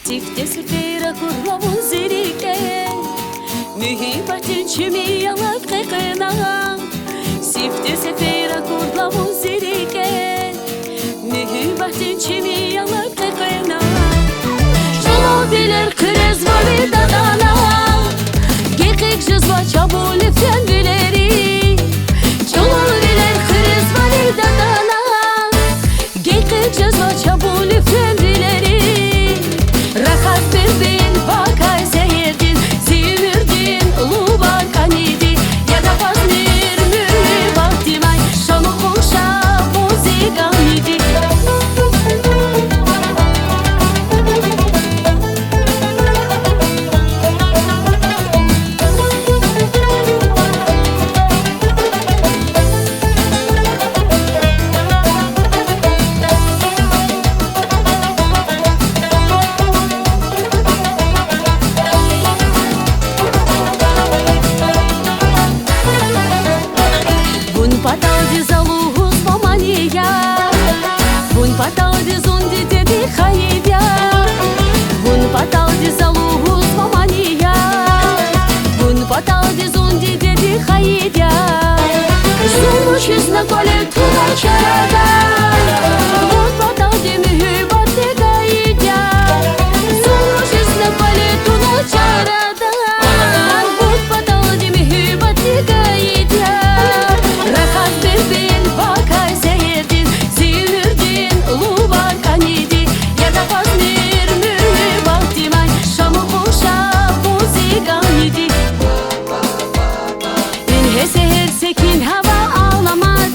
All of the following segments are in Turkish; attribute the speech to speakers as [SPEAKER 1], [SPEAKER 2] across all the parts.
[SPEAKER 1] Tifte sefera kurlavun zirike Mühibbetin çimi yalak kekena Sifte sefera kurlavun zirike Mühibbetin çimi yalak kekena Çolo bilir kriz vali dadana Gekik jizva çabuli fenvileri Çolo bilir kriz vali dadana Gekik jizva çabuli fenvileri Rahat verdin, bakay seyredin, zivrdin, luban kanidi. Ya da paznir mühü baktimay, şanı kuşa muzikan idi. Πατάω ζαλούγους μαμανία Βουν πατάω ζούντι dedi χαϊδιά Βουν πατάω ζαλούγους μαμανία Βουν πατάω ζούντι dedi χαϊδιά Ζούμuşuz на коле туна чарада Вун πατάω mühibbat de gayidya Ζούμuşuz на коле туна чарада Вун πατάω mühibbat de gayidya Rahat verdin, bakay seyredin, zivrdin, luban kanidi. Ya da paznir mühü baktimay, şamı kuşa muzikan idi. İnhe seher sekin hava ağlamat,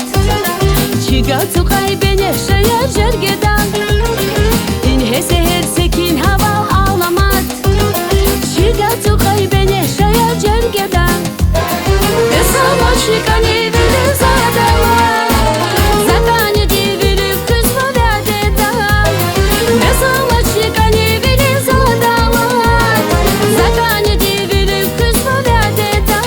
[SPEAKER 1] Çiga tukay beni şaya jergedan. İnhe seher sekin hava ağlamat, Çiga tukay beni şaya jergedan. Самочника не вели задала Закане дивили кызма вядеда Самочника не вели задала Закане дивили кызма вядеда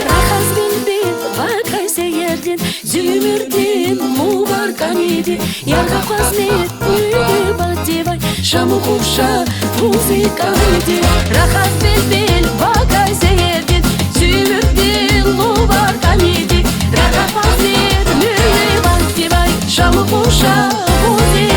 [SPEAKER 1] Рахаз билбил bakay seyerdin Zümürdin mubar kanidi Yarga paznit mühibbat divay Şamı kuşa muzikanidi Rахаз билбил bakay seyerdin Zümürdin lubar kanidi Rahat paznit mühibbat divay Şamı kuşa muzikanidi